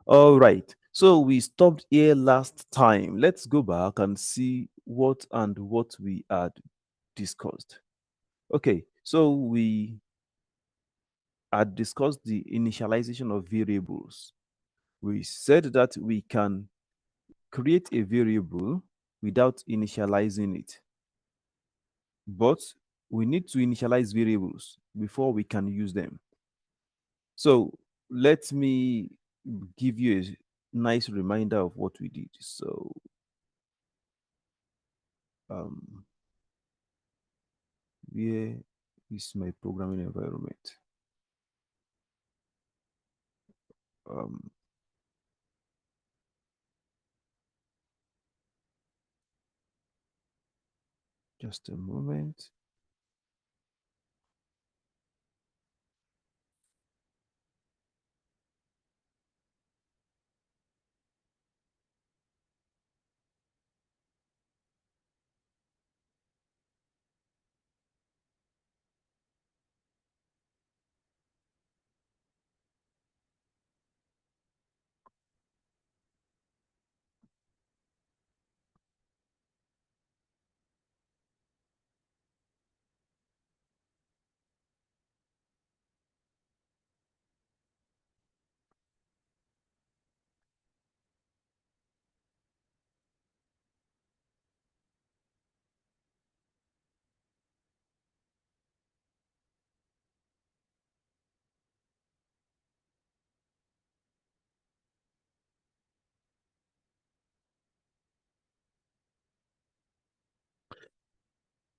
All right. So we stopped here last time. Let's go back and see what we had discussed. Okay. So we had discussed the initialization of variables. We said that we can create a variable without initializing it, but we need to initialize variables before we can use them. So let me give you a nice reminder of what we did. So um, where is my programming environment? Um, just a moment.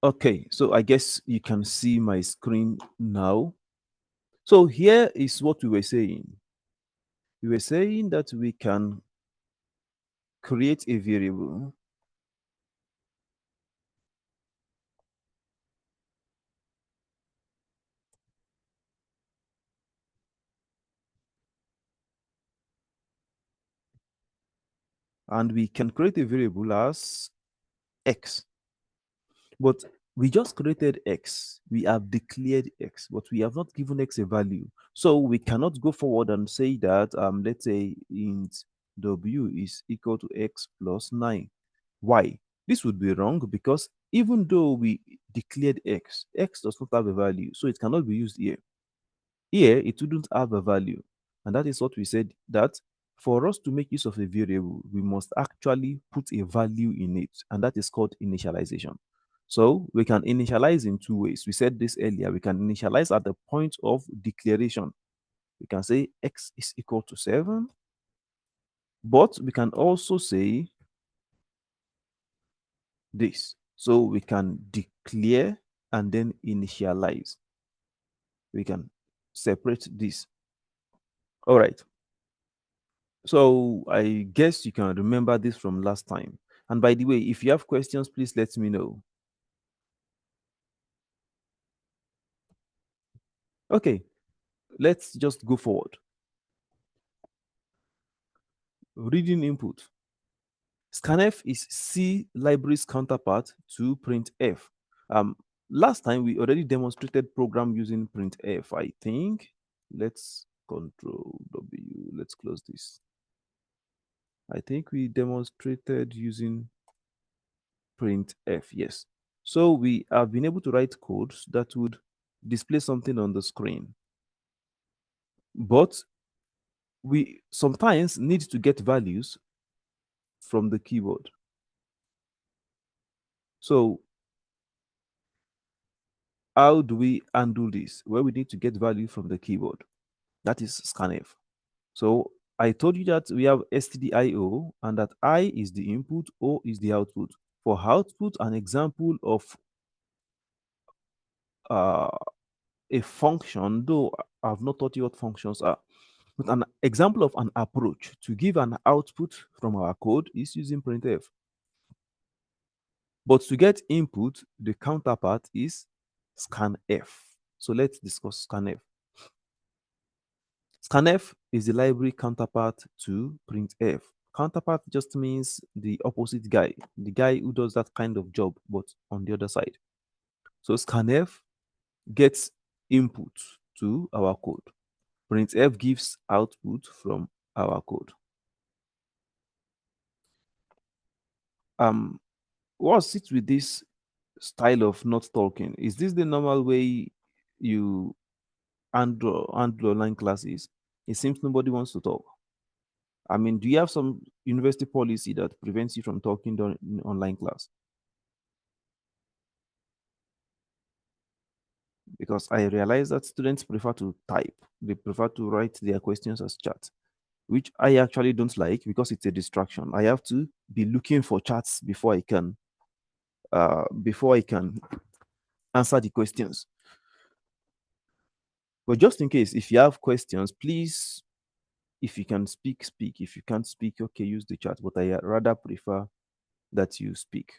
Okay, so I guess you can see my screen now. So here is what we were saying. We were saying that we can create a variable and we can create a variable as x. But we just created x. We have declared x, but we have not given x a value. So we cannot go forward and say that, let's say int w is equal to x plus 9. Why? This would be wrong because even though we declared x, x does not have a value, so it cannot be used here. Here, it wouldn't have a value. And that is what we said, that for us to make use of a variable, we must actually put a value in it. And that is called initialization. So we can initialize in two ways. We said this earlier. We can initialize at the point of declaration. We can say x is equal to 7. But we can also say this. So we can declare and then initialize. We can separate this. All right. So I guess you can remember this from last time. And by the way, if you have questions, please let me know. Okay, let's just go forward. Reading input. Scanf is C library's counterpart to printf. Um, Last time we already demonstrated program using printf, I think. Let's control W. Let's close this. I think we demonstrated using printf, yes. So we have been able to write codes that would display something on the screen. But we sometimes need to get values from the keyboard. So how do we undo this? Well, we need to get value from the keyboard. That is scanf. So I told you that we have stdio and that I is the input, O is the output. For output, an example of uh, a function, though I've not taught you what functions are, but an example of an approach to give an output from our code is using printf. But to get input, the counterpart is scanf. So let's discuss scanf. Scanf is the library counterpart to printf. Counterpart just means the opposite guy, the guy who does that kind of job, but on the other side. So scanf gets input to our code. Printf gives output from our code. What's it with this style of not talking? Is this the normal way you handle online classes? It seems nobody wants to talk. I mean, do you have some university policy that prevents you from talking during online class? Because I realize that students prefer to type, they prefer to write their questions as chat, which I actually don't like because it's a distraction. I have to be looking for chats before I can answer the questions. But just in case, if you have questions, please, if you can speak, speak. If you can't speak, okay, use the chat. But I rather prefer that you speak.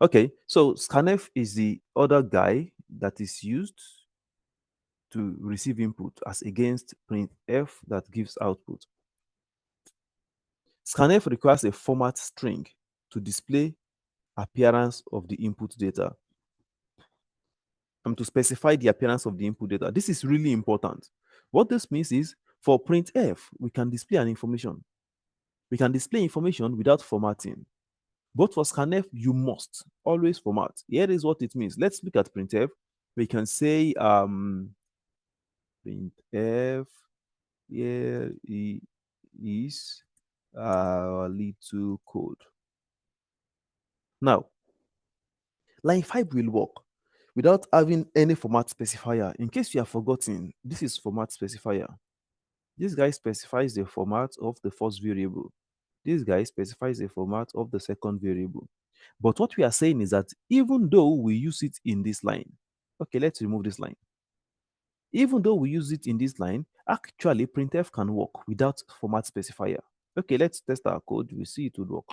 Okay, so scanf is the other guy that is used to receive input as against printf that gives output. Scanf requires a format string to display appearance of the input data. To specify the appearance of the input data. This is really important. What this means is for printf, we can display an information. We can display information without formatting. But for scanf, you must always format. Here is what it means. Let's look at printf. We can say printf, here is our little code. Now, line 5 will work without having any format specifier. In case you have forgotten, this is format specifier. This guy specifies the format of the first variable. This guy specifies the format of the second variable. But what we are saying is that even though we use it in this line, okay, let's remove this line. Even though we use it in this line, actually printf can work without format specifier. Okay, let's test our code. We see it would work.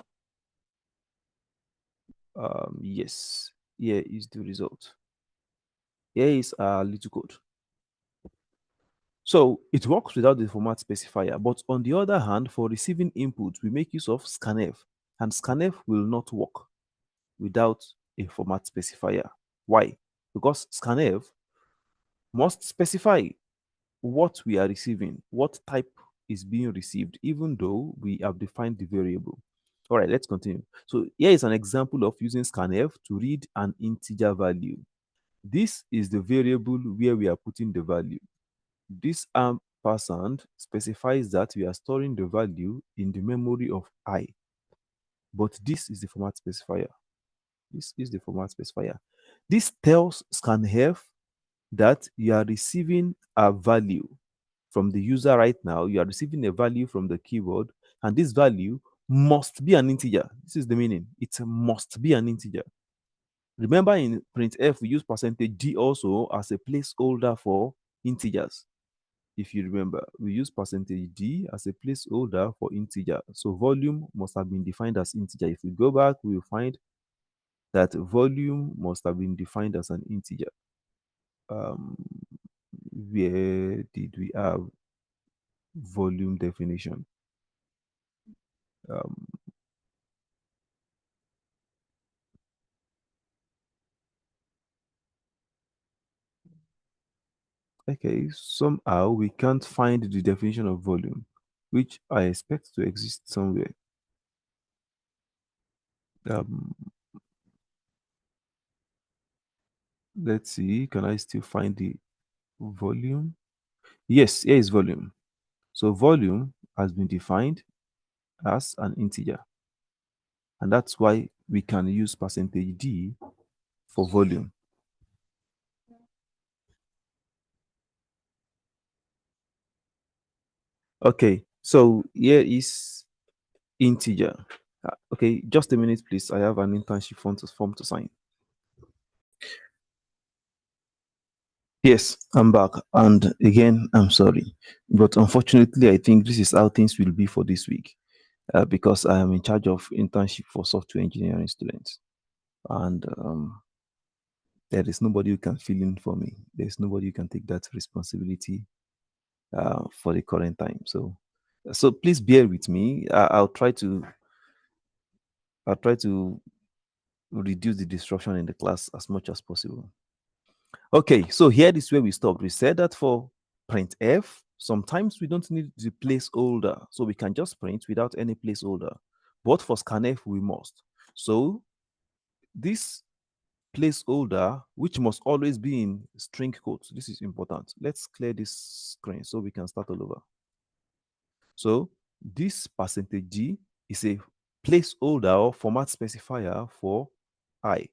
Yes, here is the result. Here is our little code. So it works without the format specifier, but on the other hand, for receiving input, we make use of scanf, and scanf will not work without a format specifier. Why? Because scanf must specify what we are receiving, what type is being received, even though we have defined the variable. All right, let's continue. So here is an example of using scanf to read an integer value. This is the variable where we are putting the value. This ampersand specifies that we are storing the value in the memory of I. But this is the format specifier. This is the format specifier. This tells scanf that you are receiving a value from the user right now. You are receiving a value from the keyboard, and this value must be an integer. This is the meaning. It must be an integer. Remember, in printf, we use %d also as a placeholder for integers. If you remember, we use %d as a placeholder for integer. So volume must have been defined as integer. If we go back, we will find that volume must have been defined as an integer. Where did we have volume definition? Okay, somehow we can't find the definition of volume, which I expect to exist somewhere. Let's see, can I still find the volume? Yes, here is volume. So volume has been defined as an integer. And that's why we can use %d for volume. Okay, so here is integer. Okay, just a minute, please. I have an internship form to sign. Yes, I'm back. And again, I'm sorry. But unfortunately, I think this is how things will be for this week because I am in charge of internship for software engineering students. And there is nobody who can fill in for me. There's nobody who can take that responsibility for the current time. So please bear with me. I'll try to reduce the disruption in the class as much as possible. Okay, so here is where we stopped. We said that for printf, Sometimes we don't need the placeholder, so we can just print without any placeholder. But for scanf, we must. So this placeholder, which must always be in string quotes, this is important. Let's clear this screen so we can start all over. So this %g is a placeholder or format specifier for I.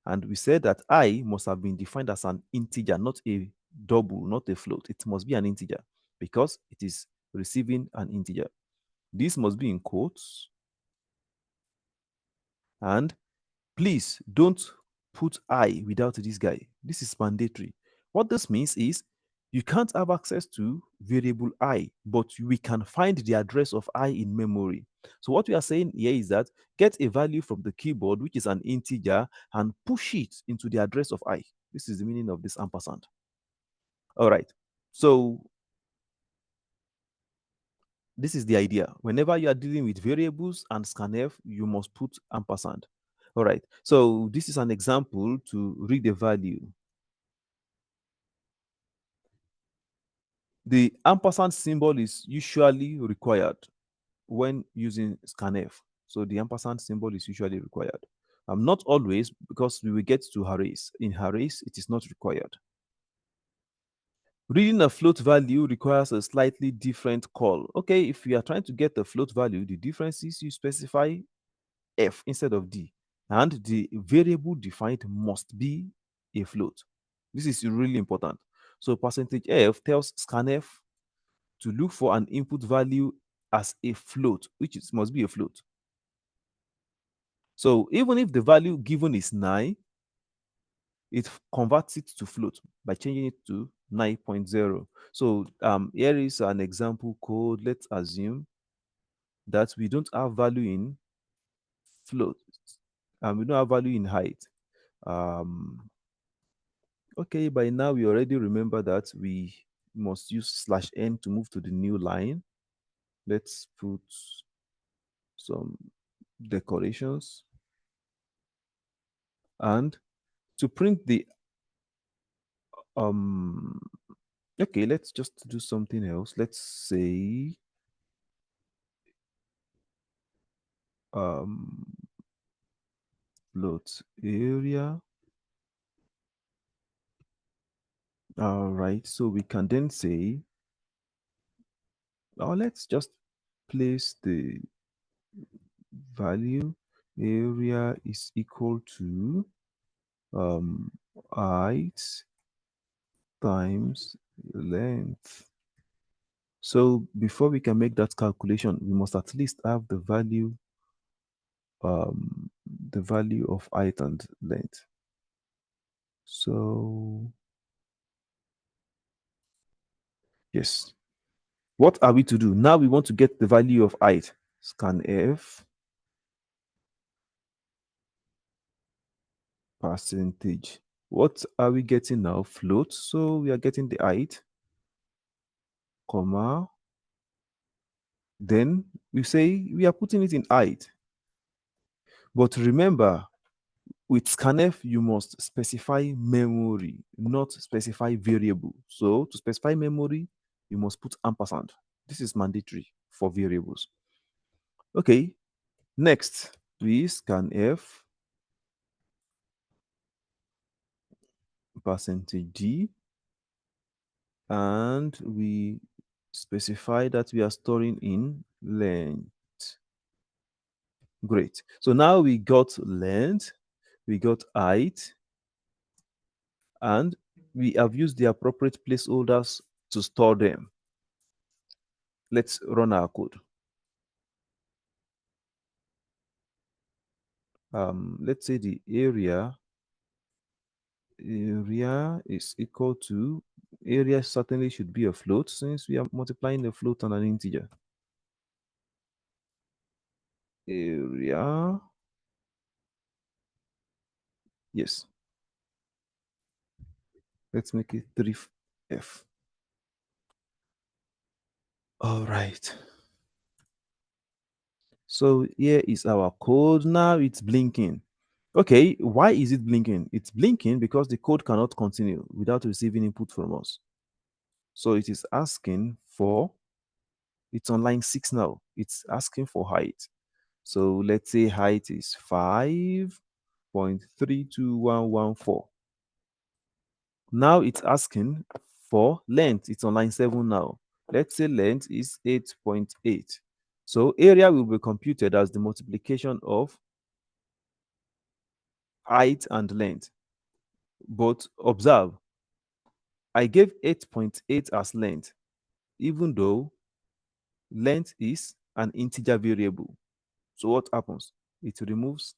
And we said that I must have been defined as an integer, not a double, not a float. It must be an integer because it is receiving an integer. This must be in quotes. And please don't put I without this guy. This is mandatory. What this means is you can't have access to variable I, but we can find the address of I in memory. So what we are saying here is that get a value from the keyboard, which is an integer, and push it into the address of I. This is the meaning of this ampersand. All right. So this is the idea. Whenever you are dealing with variables and scanf, you must put ampersand. All right. So this is an example to read the value. The ampersand symbol is usually required when using scanf. So the ampersand symbol is usually required. Not always, because we will get to arrays. In arrays, it is not required. Reading a float value requires a slightly different call. Okay, if you are trying to get the float value, the difference is you specify F instead of D, and the variable defined must be a float. This is really important. So %f tells scanf to look for an input value as a float, which must be a float. So even if the value given is 9, it converts it to float by changing it to 9.0. So here is an example code. Let's assume that we don't have value in float and we don't have value in height. Okay, by now we already remember that we must use /n to move to the new line. Let's put some decorations. And to print the okay, let's just do something else. Let's say float area. All right, so we can then say, oh, let's just place the value area is equal to height times length. So before we can make that calculation, we must at least have the value of height and length. So yes, what are we to do now? We want to get the value of height. Scanf percentage. What are we getting now? Float. So we are getting the height, comma. Then we say we are putting it in height. But remember, with scanf, you must specify memory, not specify variable. So to specify memory, you must put ampersand. This is mandatory for variables. Okay, next, we scanf %d, and we specify that we are storing in length. Great. So now we got length, we got height, and we have used the appropriate placeholders to store them. Let's run our code. Let's say the area is equal to, area certainly should be a float since we are multiplying a float and an integer. Area, yes, let's make it 3f. All right, so here is our code. Now it's blinking. Okay, why is it blinking? It's blinking because the code cannot continue without receiving input from us. So it is asking for, it's on line 6 now. It's asking for height. So let's say height is 5.32114. Now it's asking for length. It's on line 7 now. Let's say length is 8.8. So area will be computed as the multiplication of height and length. But observe, I gave 8.8 as length, even though length is an integer variable. So what happens? It removes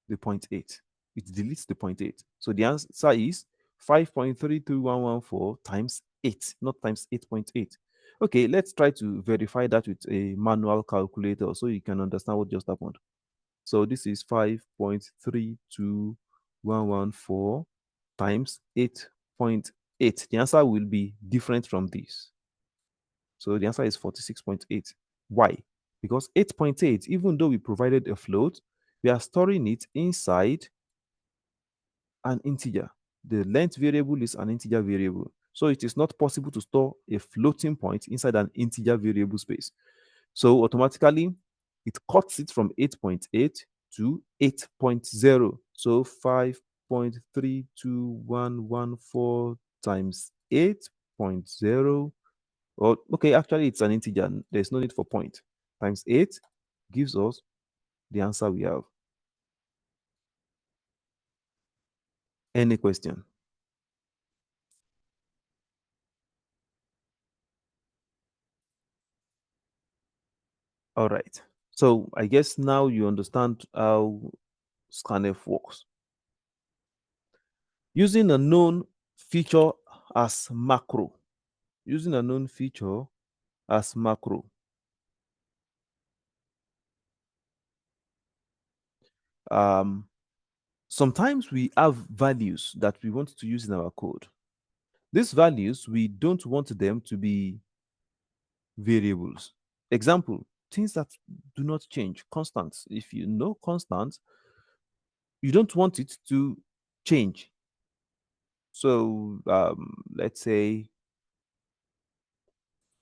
the 0.8. It deletes the 0.8. So the answer is 5.32114 times 8, not times 8.8. Okay, let's try to verify that with a manual calculator so you can understand what just happened. So this is 5.32114 times 8.8. The answer will be different from this. So the answer is 46.8. Why? Because 8.8, even though we provided a float, we are storing it inside an integer. The length variable is an integer variable. So it is not possible to store a floating point inside an integer variable space. So automatically, it cuts it from 8.8 to 8.0. So 5.32114 times 8.0. Or okay, actually, it's an integer. There's no need for point. Times 8 gives us the answer we have. Any question? All right. So I guess now you understand how scanf works. Using a known feature as macro. Using a known feature as macro. Sometimes we have values that we want to use in our code. These values, we don't want them to be variables. Example, things that do not change, constants. If you know constants, you don't want it to change. So let's say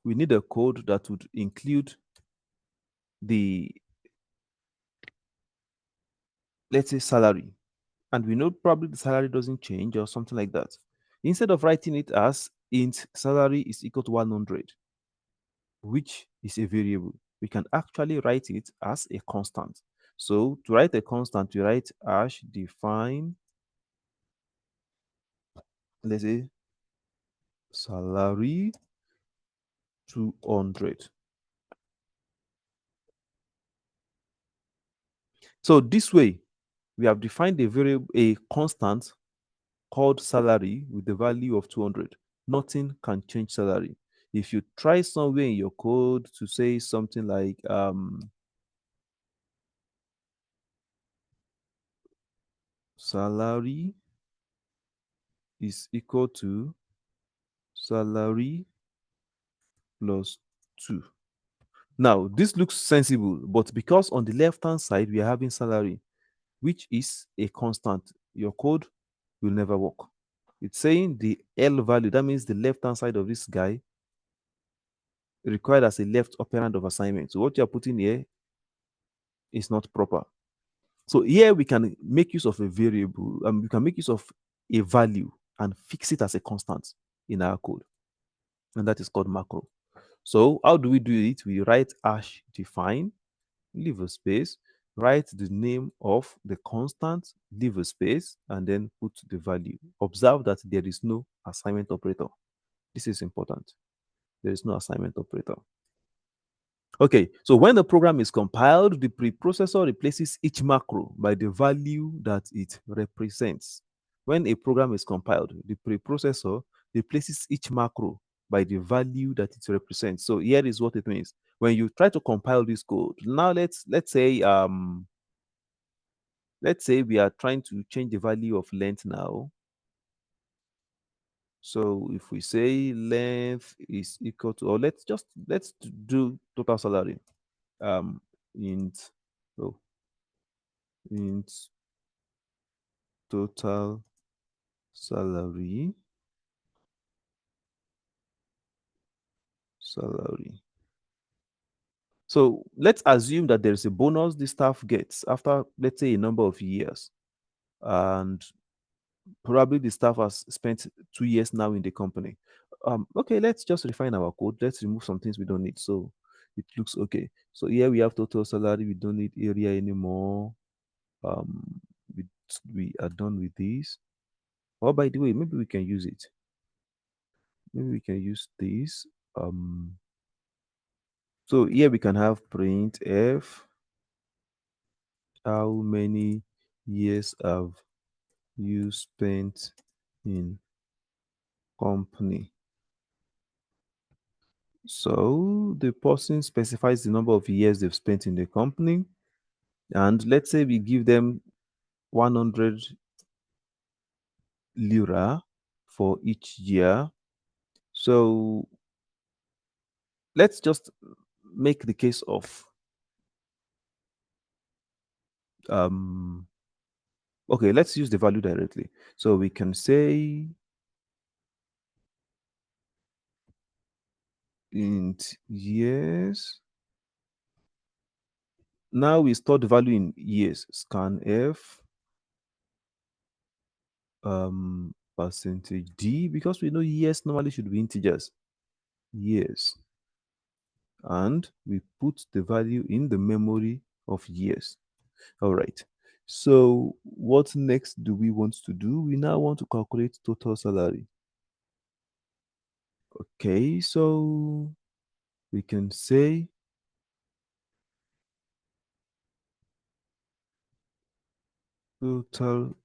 we need a code that would include the, let's say, salary. And we know probably the salary doesn't change or something like that. Instead of writing it as int salary is equal to 100, which is a variable, we can actually write it as a constant. So to write a constant, we write hash define, let's say, salary 200. So this way, we have defined a variable, a constant called salary with the value of 200. Nothing can change salary. If you try somewhere in your code to say something like salary is equal to salary plus 2. Now, this looks sensible, but because on the left-hand side, we are having salary, which is a constant, your code will never work. It's saying the L value, that means the left-hand side of this guy required as a left operand of assignment. So what you're putting here is not proper. So here we can make use of a variable, we can make use of a value and fix it as a constant in our code. And that is called macro. So how do we do it? We write hash define, leave a space, write the name of the constant, leave a space, and then put the value. Observe that there is no assignment operator. This is important. There is no assignment operator. Okay, so when the program is compiled, the preprocessor replaces each macro by the value that it represents. When a program is compiled, the preprocessor replaces each macro by the value that it represents. So here is what it means. When you try to compile this code, now let's say we are trying to change the value of length now. So if we say length is equal to, or let's do total salary. Um, int oh, int total salary salary. So let's assume that there's a bonus the staff gets after, let's say, a number of years. And probably the staff has spent 2 years now in the company. Okay, let's just refine our code. Let's remove some things we don't need. So it looks okay. So here we have total salary. We don't need area anymore. Um, we are done with this. Oh, by the way, maybe we can use it. Maybe we can use this. So here we can have print f. How many years have you spent in company? So the person specifies the number of years they've spent in the company. And let's say we give them 100 lira for each year. So let's just make the case of okay, let's use the value directly. So we can say int years. Now we store the value in years. Scanf percentage d, because we know years normally should be integers. Years. And we put the value in the memory of years. All right. So what next do we want to do? We now want to calculate total salary. Okay, so we can say total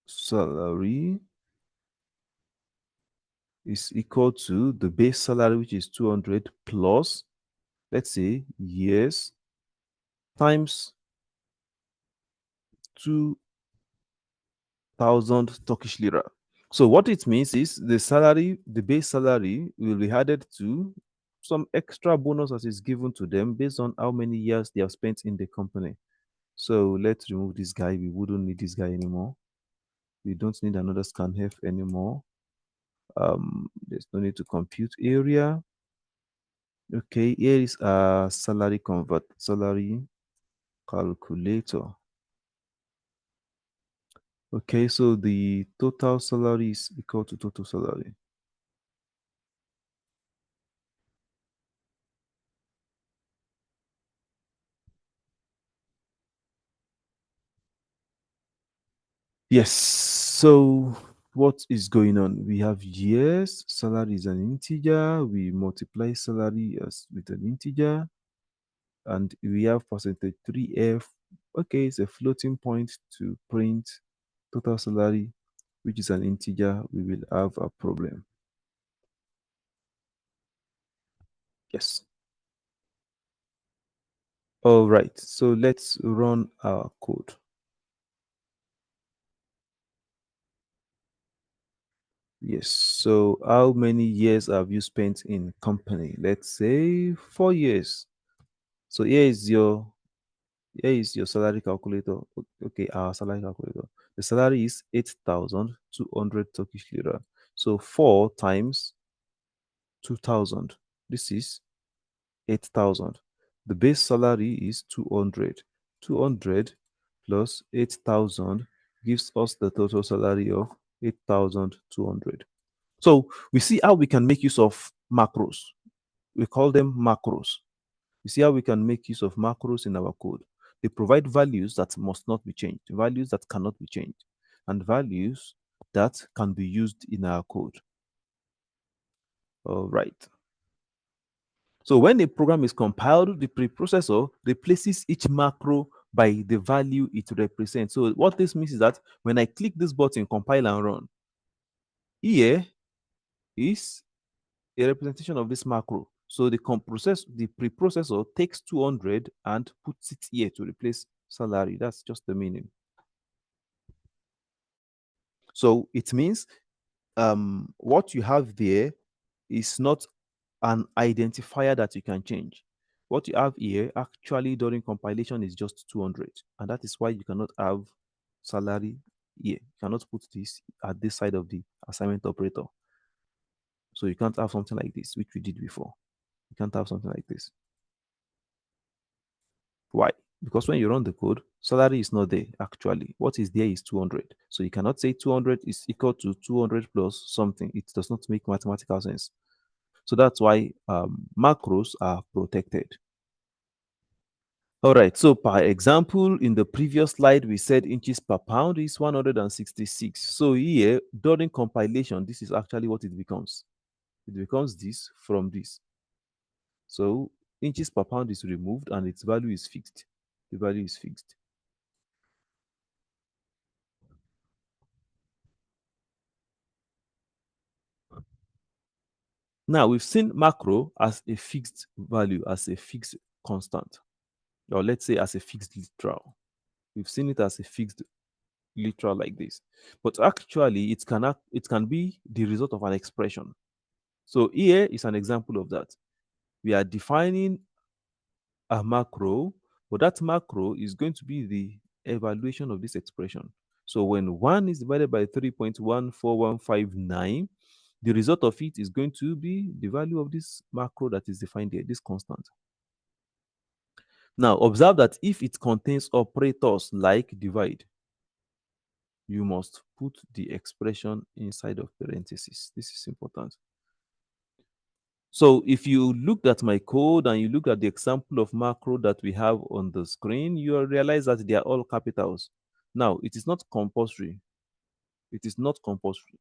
salary is equal to the base salary, which is 200 plus, let's say, years times 2,000 Turkish lira. So what it means is the salary, the base salary will be added to some extra bonus that is given to them based on how many years they have spent in the company. So let's remove this guy. We wouldn't need this guy anymore. We don't need another scanf anymore. There's no need to compute area. Okay, here is a salary calculator. Okay, so the total salary is equal to total salary. Yes. So what is going on? We have years, salary is an integer. We multiply salary as with an integer, and we have percentage 3f. Okay, it's a floating point to print total salary, which is an integer. We will have a problem. Yes. All right. So let's run our code. Yes. So how many years have you spent in company? Let's say 4 years. So here is your salary calculator. Okay, our salary calculator. The salary is 8,200 Turkish lira. So 4 times 2,000. This is 8,000. The base salary is 200. 200 plus 8,000 gives us the total salary of 8,200. So we see how we can make use of macros. We call them macros. You see how we can make use of macros in our code. They provide values that must not be changed, values that cannot be changed, and values that can be used in our code. All right. So when a program is compiled, the preprocessor replaces each macro by the value it represents. So what this means is that when I click this button, compile and run, here is a representation of this macro. So the preprocessor takes 200 and puts it here to replace salary. That's just the meaning. So it means what you have there is not an identifier that you can change. What you have here actually during compilation is just 200, and that is why you cannot have salary here. You cannot put this at this side of the assignment operator. So you can't have something like this, which we did before. You can't have something like this. Why? Because when you run the code, salary is not there actually. What is there is 200. So you cannot say 200 is equal to 200 plus something. It does not make mathematical sense. So that's why macros are protected. All right. So per example, in the previous slide, we said inches per pound is 166. So here, during compilation, this is actually what it becomes. It becomes this from this. So inches per pound is removed and its value is fixed. The value is fixed. Now we've seen macro as a fixed value, as a fixed constant, or let's say as a fixed literal. We've seen it as a fixed literal like this, but actually it can be the result of an expression. So here is an example of that. We are defining a macro, but that macro is going to be the evaluation of this expression. So when 1 is divided by 3.14159, the result of it is going to be the value of this macro that is defined here, this constant. Now, observe that if it contains operators like divide, you must put the expression inside of parentheses. This is important. So if you looked at my code and you look at the example of macro that we have on the screen, you will realize that they are all capitals. Now, it is not compulsory. It is not compulsory.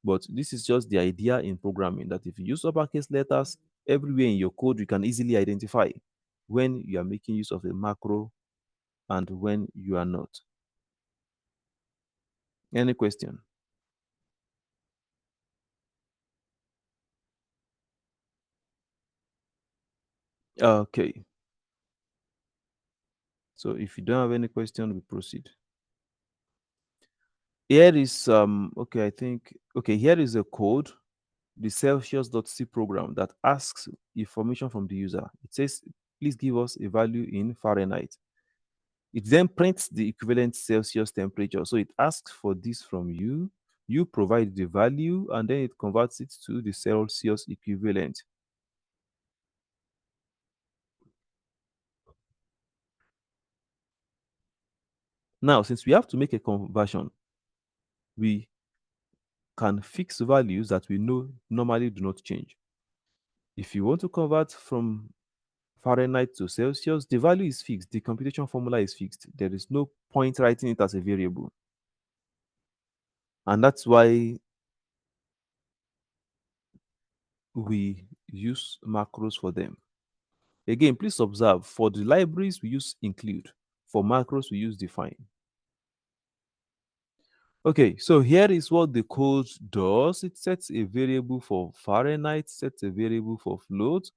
But this is just the idea in programming that if you use uppercase letters everywhere in your code, you can easily identify when you are making use of a macro and when you are not. Any question? Okay. So if you don't have any question, we proceed. Here is okay, I think okay, here is a code, the Celsius.c program that asks information from the user. It says, please give us a value in Fahrenheit. It then prints the equivalent Celsius temperature. So it asks for this from you. You provide the value and then it converts it to the Celsius equivalent. Now, since we have to make a conversion, we can fix values that we know normally do not change. If you want to convert from Fahrenheit to Celsius, the value is fixed. The computation formula is fixed. There is no point writing it as a variable. And that's why we use macros for them. Again, please observe, for the libraries, we use include. For macros, we use define. Okay, so here is what the code does. It sets a variable for Fahrenheit, sets a variable for float.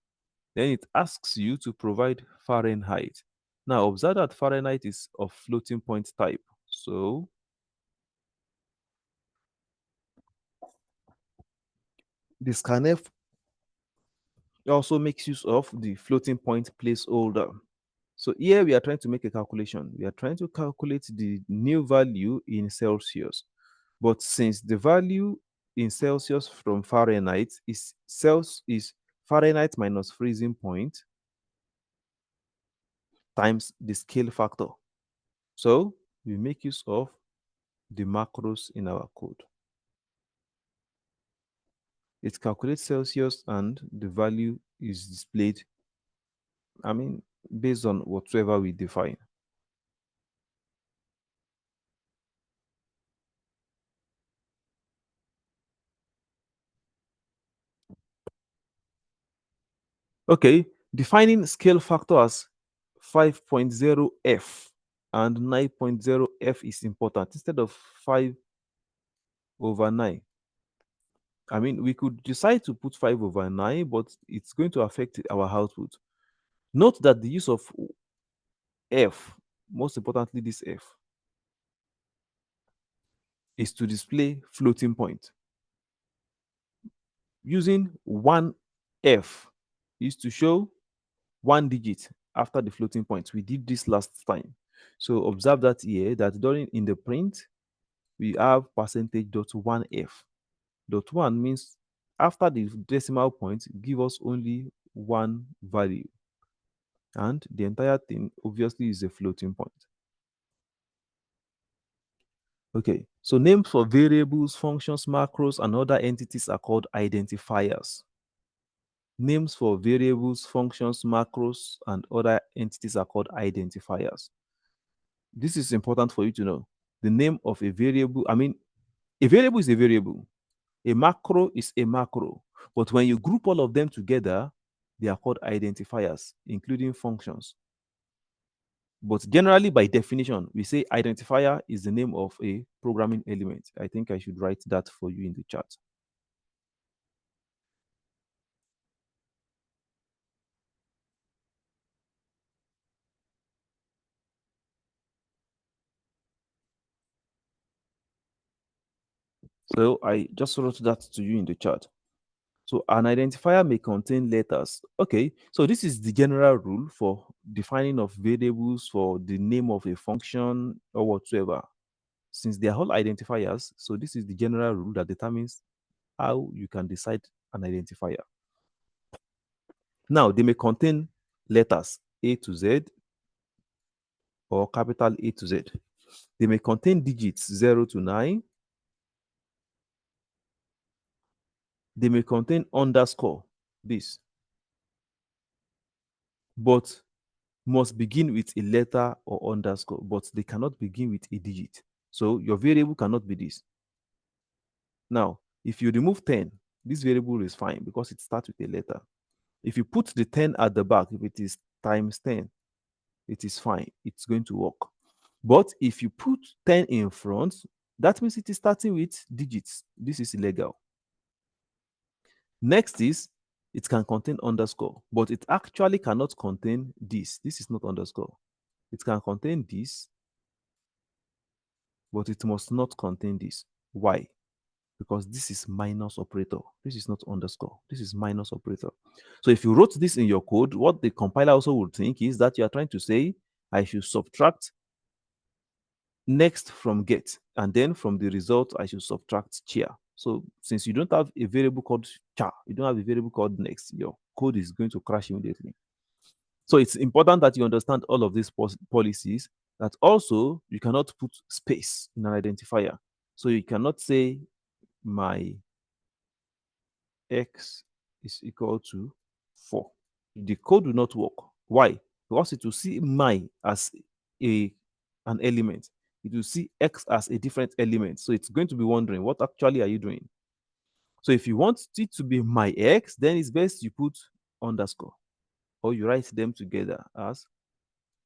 Then it asks you to provide Fahrenheit. Now, observe that Fahrenheit is of floating point type. So the scanf also makes use of the floating point placeholder. So here we are trying to make a calculation. We are trying to calculate the new value in Celsius. But since the value in Celsius from Fahrenheit is Fahrenheit minus freezing point times the scale factor. So we make use of the macros in our code. It calculates Celsius and the value is displayed, based on whatever we define. Okay, defining scale factor as 5.0f and 9.0f is important instead of 5/9. We could decide to put 5/9, but it's going to affect our output. Note that the use of f, most importantly this f, is to display floating point. Using 1f is to show one digit after the floating point. We did this last time. So observe that here, that during in the print, we have percentage dot 1f. Dot 1 means after the decimal point, give us only one value. And the entire thing obviously is a floating point. Okay, so names for variables, functions, macros, and other entities are called identifiers. Names for variables, functions, macros, and other entities are called identifiers. This is important for you to know. The name of a variable, I mean, a variable is a variable, a macro is a macro. But when you group all of them together, they are called identifiers, including functions. But generally, by definition, we say identifier is the name of a programming element. I think I should write that for you in the chat. So I just wrote that to you in the chat. So an identifier may contain letters. Okay, so this is the general rule for defining of variables for the name of a function or whatsoever. Since they are all identifiers, so this is the general rule that determines how you can decide an identifier. Now, they may contain letters A to Z or capital A to Z. They may contain digits 0 to 9. They may contain underscore, this, but must begin with a letter or underscore, but they cannot begin with a digit. So your variable cannot be this. Now, if you remove 10, this variable is fine because it starts with a letter. If you put the 10 at the back, if it is times 10, it is fine. It's going to work. But if you put 10 in front, that means it is starting with digits. This is illegal. Next is it can contain underscore, but it actually cannot contain this. This is not underscore. It can contain this, but it must not contain this. Why? Because this is minus operator. This is not underscore. This is minus operator. So if you wrote this in your code, what the compiler also would think is that you are trying to say, I should subtract next from get, and then from the result, I should subtract char. So since you don't have a variable called char, you don't have a variable called next, your code is going to crash immediately. So it's important that you understand all of these policies, that also you cannot put space in an identifier. So you cannot say my x is equal to 4. The code will not work. Why? Because it will see my as an element. It will see x as a different element. So it's going to be wondering, what actually are you doing? So if you want it to be my x, then it's best you put underscore, or you write them together as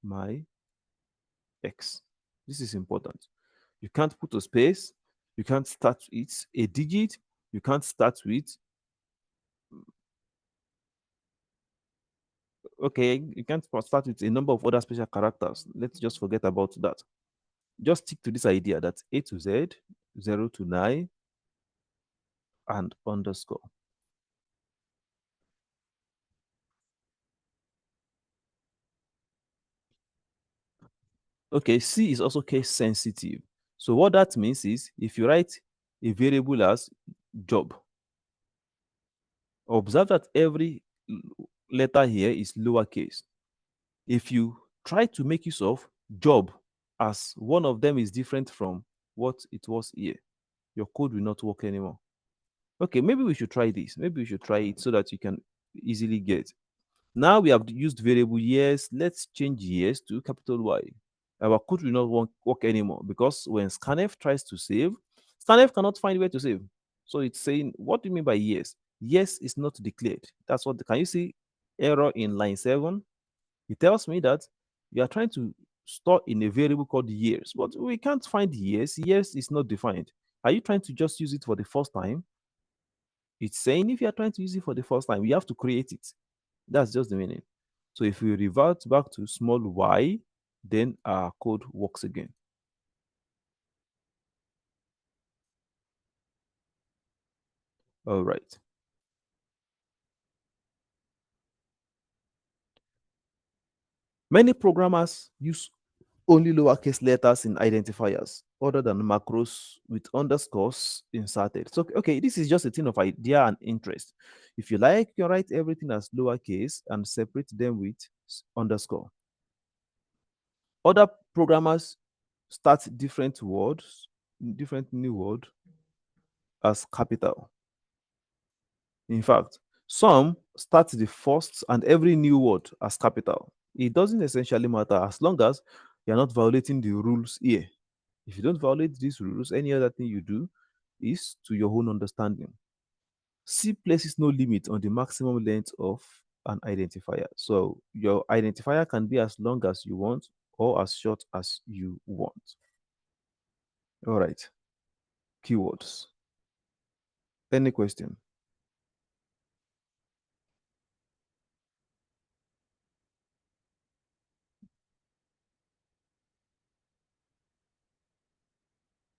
my x. This is important. You can't put a space. You can't start with a digit. You can't start with, okay, you can't start with a number of other special characters. Let's just forget about that. Just stick to this idea that A to Z, 0 to 9, and underscore. Okay, C is also case sensitive. So what that means is if you write a variable as job, observe that every letter here is lowercase. If you try to make use of job as one of them is different from what it was here, your code will not work anymore. Okay, maybe we should try this. Maybe we should try it so that you can easily get. Now we have used variable years. Let's change years to capital Y. Our code will not work anymore because when scanf tries to save, scanf cannot find where to save. So it's saying, what do you mean by years? Yes is not declared. That's what, can you see error in line 7? It tells me that you are trying to store in a variable called years, but we can't find years. Years is not defined. Are you trying to just use it for the first time? It's saying if you are trying to use it for the first time, you have to create it. That's just the meaning. So if we revert back to small y, then our code works again. All right. Many programmers use only lowercase letters in identifiers other than macros with underscores inserted. So, okay, this is just a thing of idea and interest. If you like, you can write everything as lowercase and separate them with underscore. Other programmers start different words, different new word as capital. In fact, some start the first and every new word as capital. It doesn't essentially matter as long as you're not violating the rules here. If you don't violate these rules, any other thing you do is to your own understanding. C places no limit on the maximum length of an identifier. So your identifier can be as long as you want or as short as you want. All right. Keywords. Any question?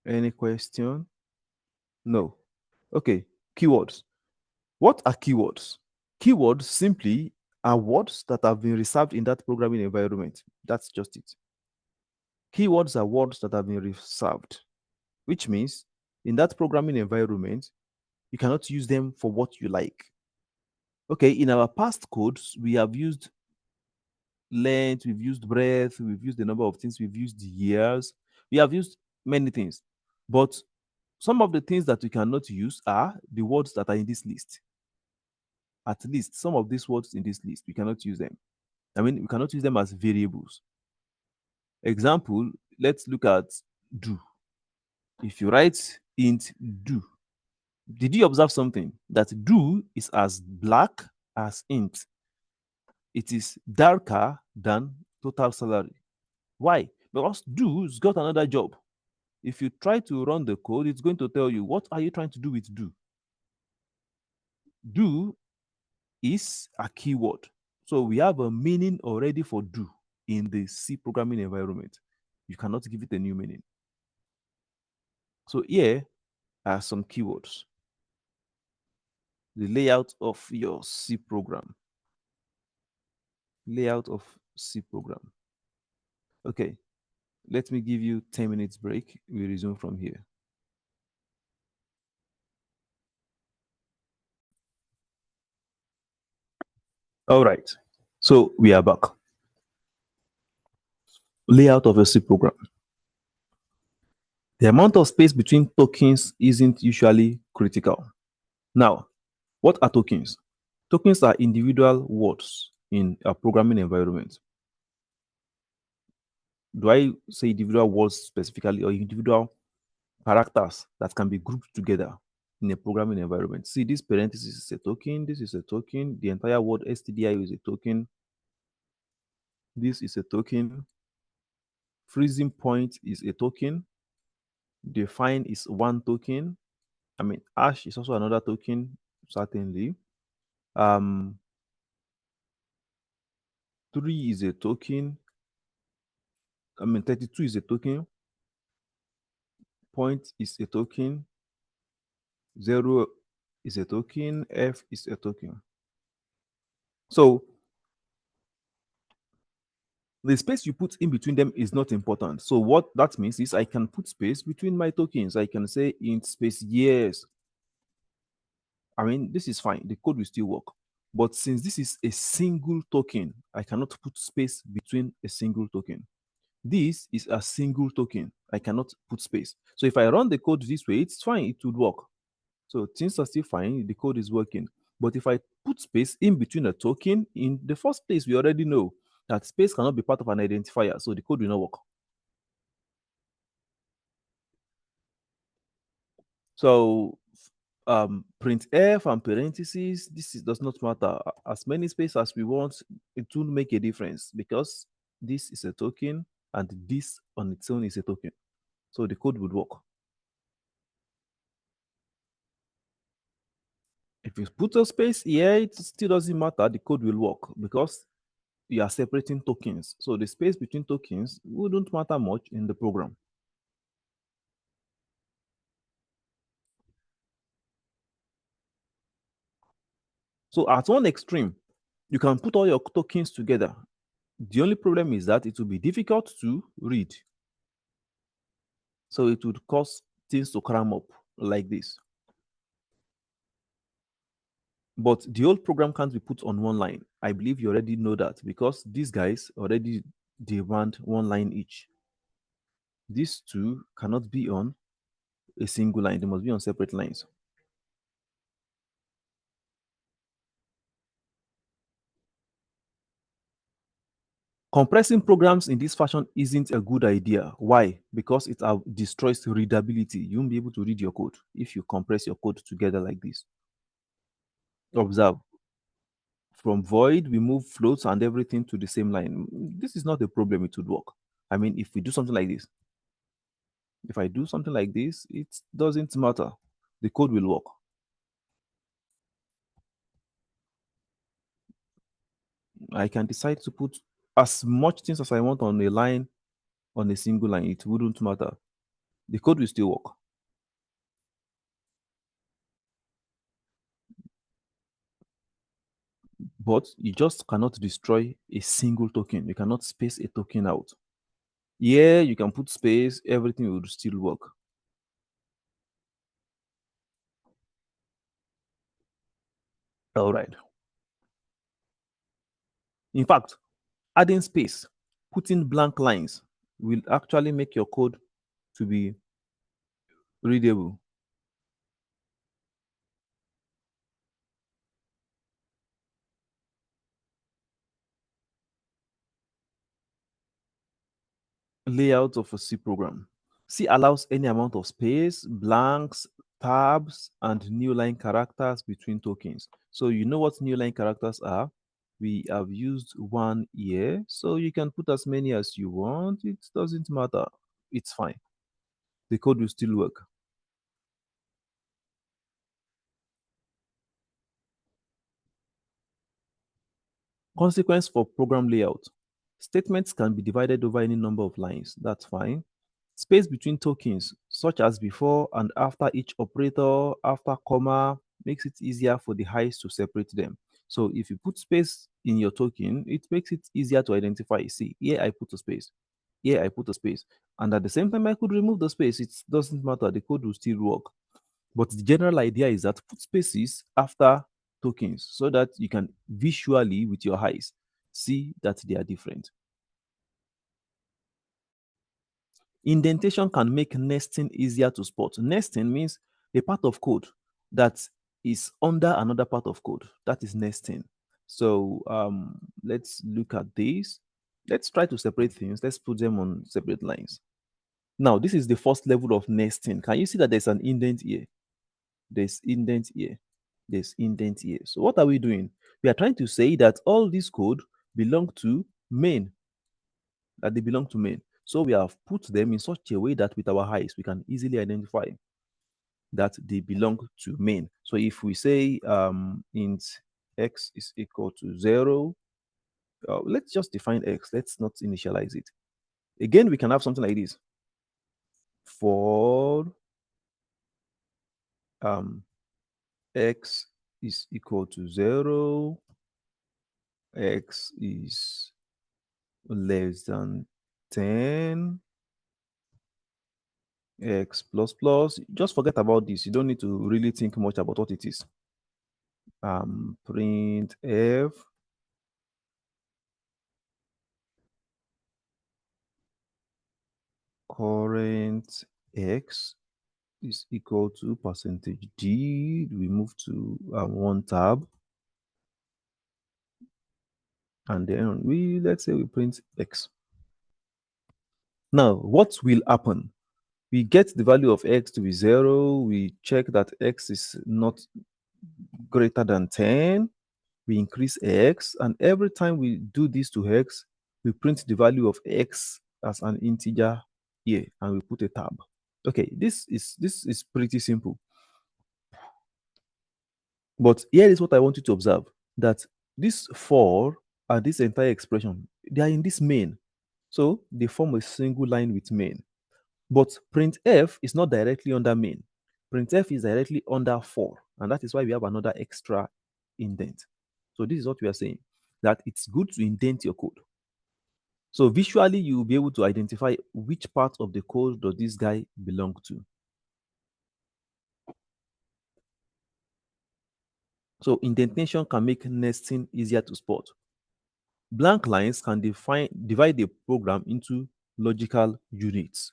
Any question? No. Okay. Keywords. What are keywords? Keywords simply are words that have been reserved in that programming environment. That's just it. Keywords are words that have been reserved, which means in that programming environment, you cannot use them for what you like. Okay, in our past codes, we have used length, we've used breadth, we've used a number of things, we've used years, we have used many things. But some of the things that we cannot use are the words that are in this list. At least some of these words in this list, we cannot use them. I mean, we cannot use them as variables. Example, let's look at do. If you write int do, did you observe something? That do is as black as int. It is darker than total salary. Why? Because do's got another job. If you try to run the code, it's going to tell you, what are you trying to do with do? Do is a keyword. So we have a meaning already for do in the C programming environment. You cannot give it a new meaning. So here are some keywords. The layout of your C program. Layout of C program. Okay, let me give you 10 minutes break. We resume from here. All right. So we are back. Layout of a C program. The amount of space between tokens isn't usually critical. Now, what are tokens? Tokens are individual words in a programming environment. Do I say individual words specifically or individual characters that can be grouped together in a programming environment? See, this parenthesis is a token, this is a token, the entire word stdio is a token, this is a token, freezing point is a token, define is one token. I mean, hash is also another token, certainly. Um, 3 is a token. I mean, 32 is a token. Point is a token. 0 is a token. F is a token. So the space you put in between them is not important. So what that means is I can put space between my tokens. I can say int space years. I mean, this is fine. The code will still work. But since this is a single token, I cannot put space between a single token. This is a single token. I cannot put space. So if I run the code this way, it's fine. It would work. So things are still fine. The code is working. But if I put space in between a token, in the first place, we already know that space cannot be part of an identifier. So the code will not work. So printf and parentheses, does not matter. As many space as we want, it will make a difference because this is a token and this on its own is a token. So the code would work. If you put a space here, it still doesn't matter. The code will work because you are separating tokens. So the space between tokens wouldn't matter much in the program. So at one extreme, you can put all your tokens together. The only problem is that it will be difficult to read. So it would cause things to cram up like this. But the whole program can't be put on one line. I believe you already know that because these guys already demand one line each. These two cannot be on a single line, they must be on separate lines. Compressing programs in this fashion isn't a good idea. Why? Because it destroys readability. You won't be able to read your code if you compress your code together like this. Observe. From void, we move floats and everything to the same line. This is not a problem, it would work. I mean, if we do something like this, if I do something like this, it doesn't matter. The code will work. I can decide to put as much things as I want on a line, on a single line. It wouldn't matter. The code will still work. But you just cannot destroy a single token. You cannot space a token out. Yeah, you can put space, everything will still work. All right. In fact, adding space, putting blank lines will actually make your code to be readable. Layout of a C program. C allows any amount of space, blanks, tabs, and new line characters between tokens. So you know what new line characters are? We have used one here, so you can put as many as you want. It doesn't matter. It's fine. The code will still work. Consequence for program layout. Statements can be divided over any number of lines. That's fine. Space between tokens, such as before and after each operator, after comma, makes it easier for the highs to separate them. So if you put space in your token, it makes it easier to identify. See, here I put a space, here I put a space. And at the same time, I could remove the space. It doesn't matter. The code will still work. But the general idea is that put spaces after tokens so that you can visually, with your eyes, see that they are different. Indentation can make nesting easier to spot. Nesting means a part of code that is under another part of code. That is nesting. So let's look at this. Let's try to separate things. Let's put them on separate lines. Now, this is the first level of nesting. Can you see that there's an indent here? There's indent here. There's indent here. So what are we doing? We are trying to say that all this code belong to main, that they belong to main. So we have put them in such a way that with our eyes, we can easily identify that they belong to main. So if we say int x is equal to 0, let's just define x. Let's not initialize it. Again, we can have something like this. For x is equal to 0, x is less than 10, x plus plus. Just forget about this. You don't need to really think much about what it is. Print f current x is equal to percentage %d. We move to one tab, and then let's say we print x. Now, what will happen? We get the value of x to be 0. We check that x is not greater than 10. We increase x, and every time we do this to x, we print the value of x as an integer here, and we put a tab. Okay, this is pretty simple. But here is what I want you to observe, that this for and this entire expression, they are in this main. So they form a single line with main. But printf is not directly under main. Printf is directly under for, and that is why we have another extra indent. So this is what we are saying, that it's good to indent your code. So visually, you will be able to identify which part of the code does this guy belong to. So indentation can make nesting easier to spot. Blank lines can divide the program into logical units.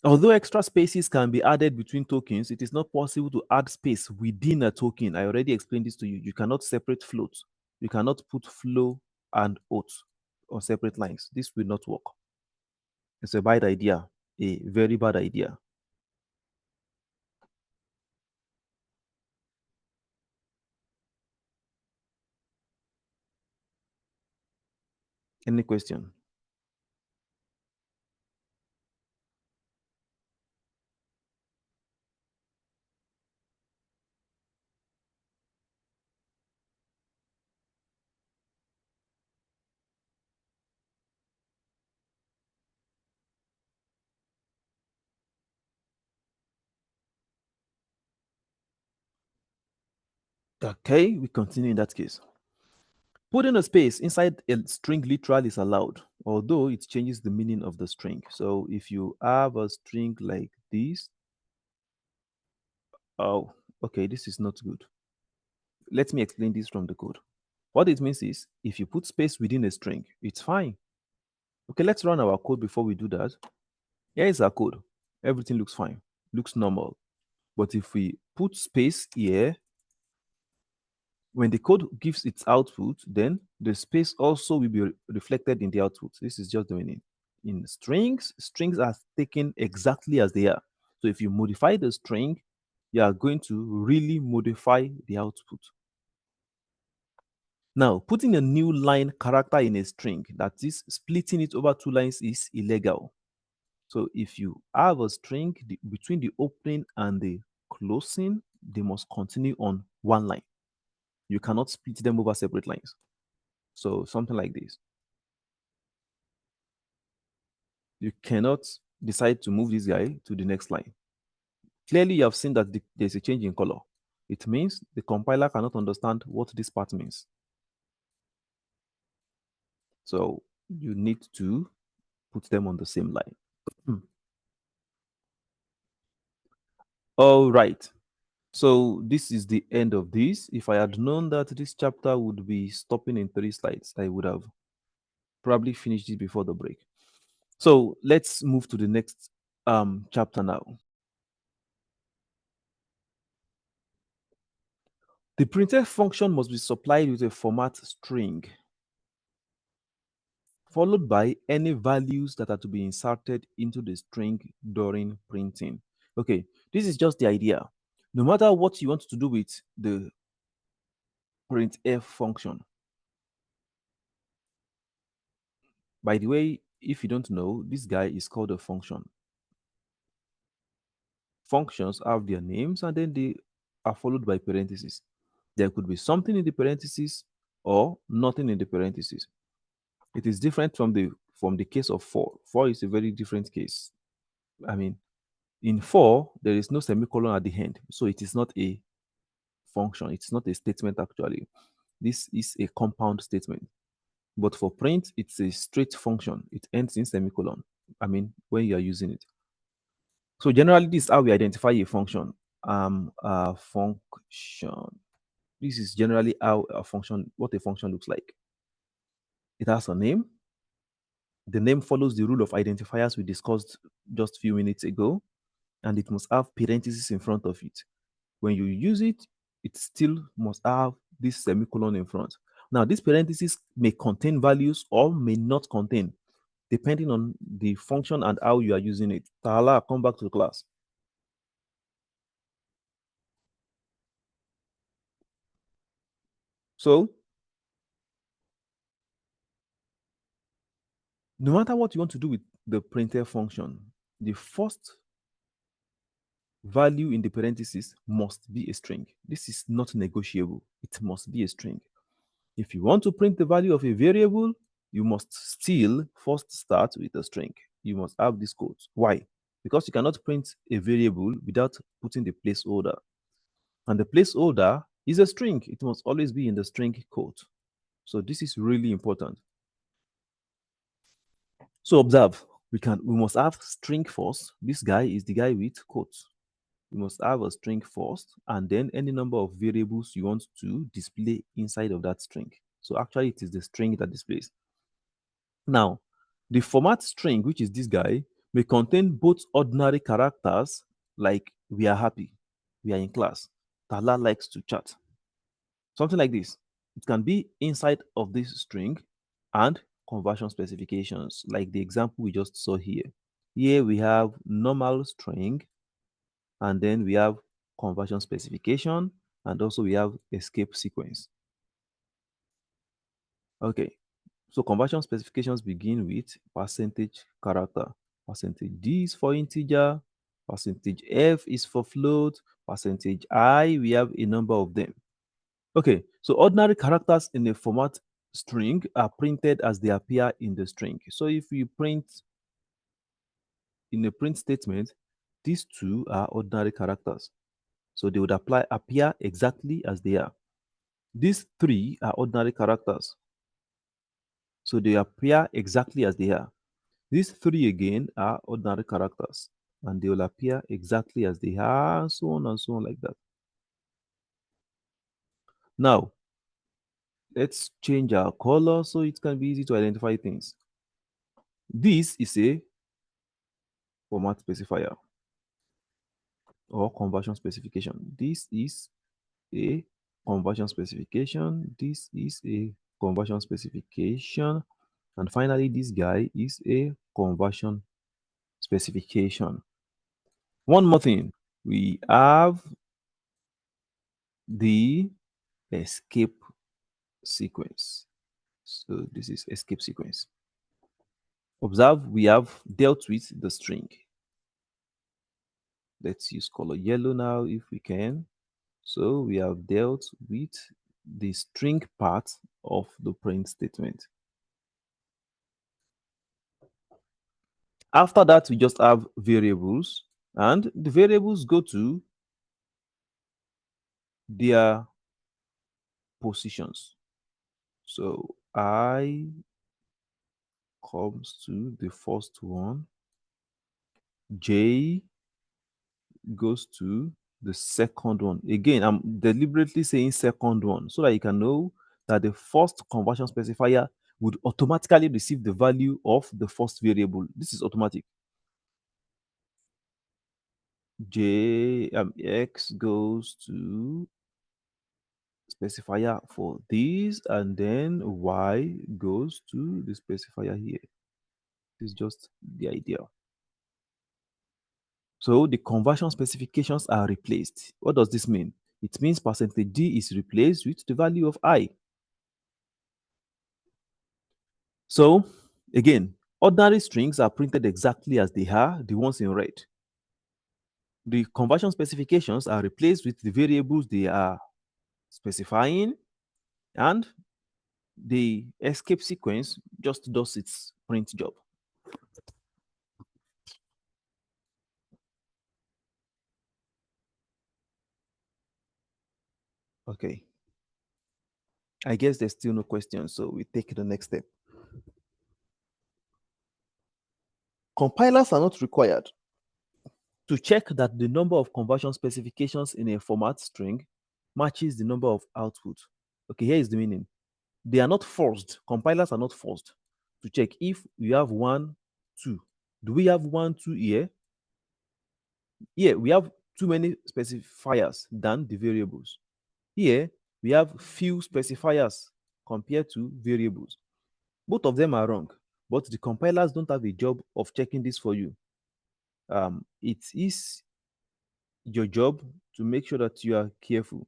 Although extra spaces can be added between tokens, it is not possible to add space within a token. I already explained this to you. You cannot separate floats. You cannot put flow and oath on separate lines. This will not work. It's a bad idea, a very bad idea. Any question? Okay, we continue in that case. Putting a space inside a string literal is allowed, although it changes the meaning of the string. So if you have a string like this, oh, okay, this is not good. Let me explain this from the code. What it means is if you put space within a string, it's fine. Okay, let's run our code before we do that. Here is our code. Everything looks fine, looks normal. But if we put space here, when the code gives its output, then the space also will be reflected in the output. This is just the meaning. In strings, strings are taken exactly as they are. So if you modify the string, you are going to really modify the output. Now, putting a new line character in a string, that is, splitting it over two lines, is illegal. So if you have a string between the opening and the closing, they must continue on one line. You cannot split them over separate lines. So something like this. You cannot decide to move this guy to the next line. Clearly, you have seen that there's a change in color. It means the compiler cannot understand what this part means. So you need to put them on the same line. All right. So this is the end of this. If I had known that this chapter would be stopping in 3 slides, I would have probably finished it before the break. So let's move to the next chapter now. The printf function must be supplied with a format string, followed by any values that are to be inserted into the string during printing. Okay, this is just the idea. No matter what you want to do with the printf function. By the way, if you don't know, this guy is called a function. Functions have their names and then they are followed by parentheses. There could be something in the parentheses or nothing in the parentheses. It is different from the case of for. For is a very different case. I mean, in for, there is no semicolon at the end, so it is not a function. It's not a statement actually. This is a compound statement. But for print, it's a straight function. It ends in semicolon. I mean, when you are using it. So generally, this is how we identify a function. A function. This is generally how a function, what a function looks like. It has a name. The name follows the rule of identifiers we discussed just a few minutes ago, and it must have parentheses in front of it. When you use it, it still must have this semicolon in front. Now, these parentheses may contain values or may not contain, depending on the function and how you are using it. Tahala, come back to the class. So, no matter what you want to do with the printf function, the first value in the parentheses must be a string. This is not negotiable. It must be a string. If you want to print the value of a variable, you must still first start with a string. You must have this code. Why? Because you cannot print a variable without putting the placeholder. And the placeholder is a string. It must always be in the string code. So this is really important. So observe, we must have string first. This guy is the guy with quotes. We must have a string first, and then any number of variables you want to display inside of that string. So actually, it is the string that displays. Now, the format string, which is this guy, may contain both ordinary characters like we are happy, we are in class, Tala likes to chat, something like this. It can be inside of this string and conversion specifications, like the example we just saw here. Here we have normal string, and then we have conversion specification, and also we have escape sequence. Okay, so conversion specifications begin with percentage character. Percentage D is for integer, percentage F is for float, percentage I, we have a number of them. Okay, so ordinary characters in a format string are printed as they appear in the string. So if you print in a print statement, these two are ordinary characters. So they would appear exactly as they are. These three are ordinary characters. So they appear exactly as they are. These three again are ordinary characters, and they will appear exactly as they are, and so on like that. Now, let's change our color so it can be easy to identify things. This is a format specifier or conversion specification. This is a conversion specification. This is a conversion specification. And finally, this guy is a conversion specification. One more thing, we have the escape sequence. So this is escape sequence. Observe, we have dealt with the string. Let's use color yellow now if we can. So we have dealt with the string part of the print statement. After that, we just have variables, and the variables go to their positions. So I comes to the first one, J goes to the second one. Again, I'm deliberately saying second one so that you can know that the first conversion specifier would automatically receive the value of the first variable. This is automatic. X goes to specifier for this, and then Y goes to the specifier here. This is just the idea. So the conversion specifications are replaced. What does this mean? It means percentage D is replaced with the value of I. So again, ordinary strings are printed exactly as they are, the ones in red. The conversion specifications are replaced with the variables they are specifying, and the escape sequence just does its print job. Okay. I guess there's still no question, so we take the next step. Compilers are not required to check that the number of conversion specifications in a format string matches the number of output. Okay, here is the meaning. They are not forced, compilers are not forced to check if you have 1, 2. Do we have 1, 2 here? Here, we have too many specifiers than the variables. Here, we have few specifiers compared to variables. Both of them are wrong, but the compilers don't have a job of checking this for you. It is your job to make sure that you are careful.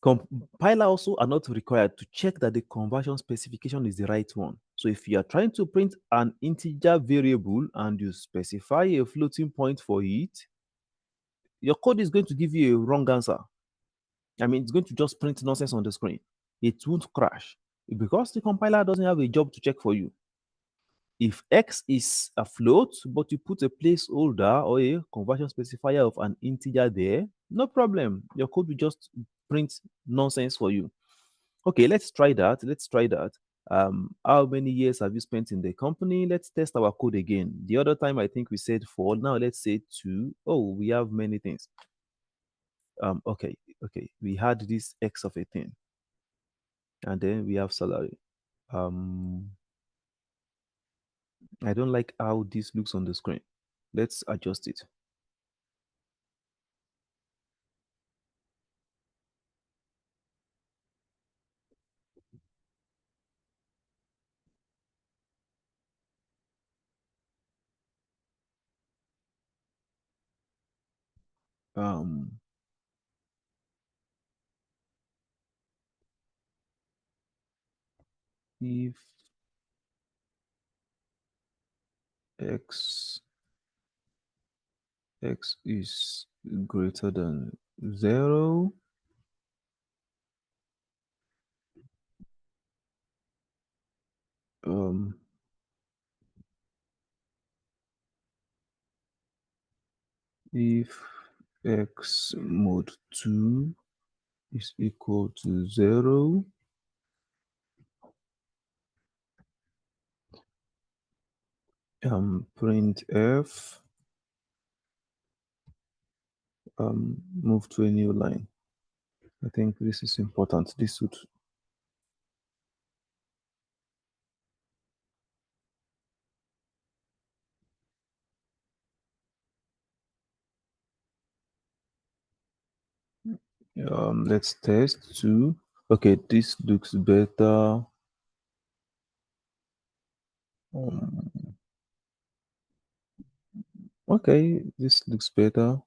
Compiler also are not required to check that the conversion specification is the right one. So if you are trying to print an integer variable and you specify a floating point for it, your code is going to give you a wrong answer. I mean, it's going to just print nonsense on the screen. It won't crash because the compiler doesn't have a job to check for you. If X is a float, but you put a placeholder or a conversion specifier of an integer there, No problem. Your code will just print nonsense for you. Okay, let's try that. Let's try that. How many years have you spent in the company? Let's test our code again. The other time I think we said 4. Now let's say 2. Oh, we have many things. Okay, okay. We had this X of a thing, and then we have salary. Um, I don't like how this looks on the screen. Let's adjust it. Um, if x is greater than 0, um, if x mod 2 is equal to 0, print f, move to a new line. I think this is important. This would let's test 2. Okay, this looks better. Okay, this looks better.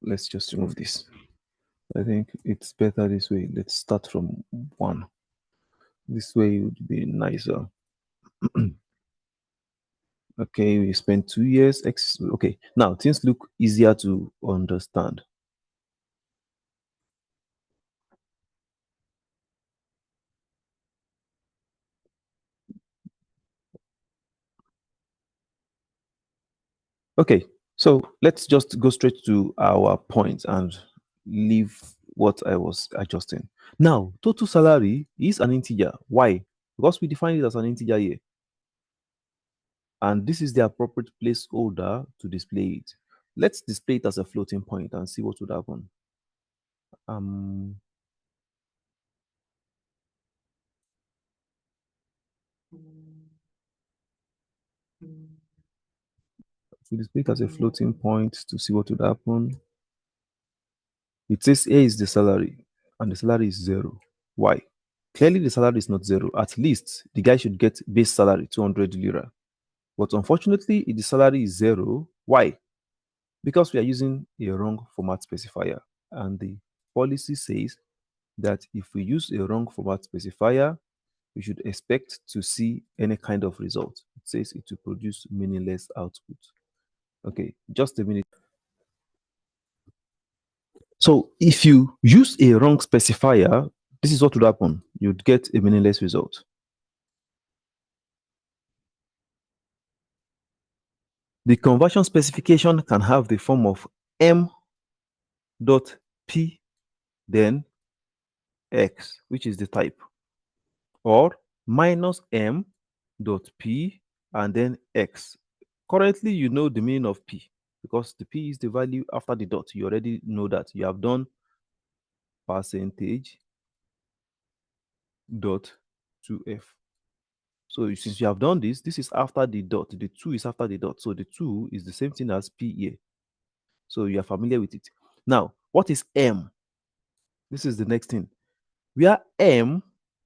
Let's just remove this. I think it's better this way. Let's start from 1. This way would be nicer. Okay, we spent 2 years. Okay, now things look easier to understand. Okay, so let's just go straight to our point and leave what I was adjusting. Now, total salary is an integer. Why? Because we define it as an integer here. And this is the appropriate placeholder to display it. Let's display it as a floating point and see what would happen. Um, we display it as a floating point to see what would happen. It says A is the salary, and the salary is 0. Why? Clearly, the salary is not 0. At least the guy should get base salary 200 lira. But unfortunately, the salary is 0. Why? Because we are using a wrong format specifier, and the policy says that if we use a wrong format specifier, we should expect to see any kind of result. It says it will produce meaningless output. Okay, just a minute. So if you use a wrong specifier, this is what would happen. You'd get a meaningless result. The conversion specification can have the form of m dot p then x, which is the type, or minus m dot p and then x. Currently, you know the meaning of p because the p is the value after the dot. You already know that. You have done percentage dot 2f. So since you have done this, this is after the dot. The 2 is after the dot. So the 2 is the same thing as p here. So you are familiar with it. Now, what is m? This is the next thing. Where m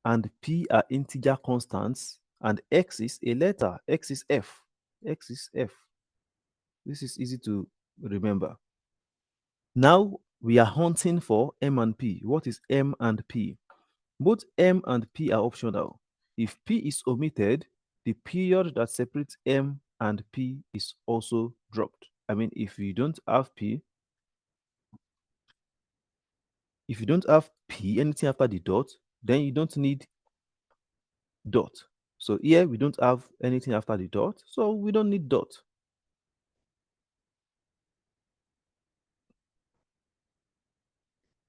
and p are integer constants and x is a letter. X is f. X is f. This is easy to remember. Now we are hunting for m and p. What is m and p? Both m and p are optional. If p is omitted, the period that separates m and p is also dropped. I mean, if you don't have p, anything after the dot, then you don't need dot. So here we don't have anything after the dot, so we don't need dot.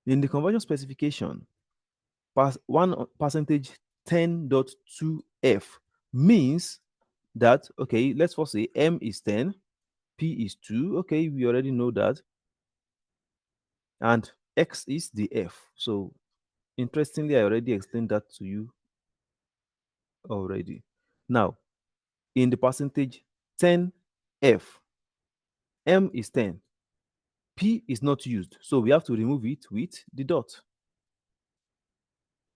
In the conversion specification, one percentage 10.2f means that, okay, let's first say m is 10, p is 2. Okay, we already know that. And x is the f. So interestingly, I already explained that to you already. Now, in the percentage 10f, m is 10, p is not used, so we have to remove it with the dot.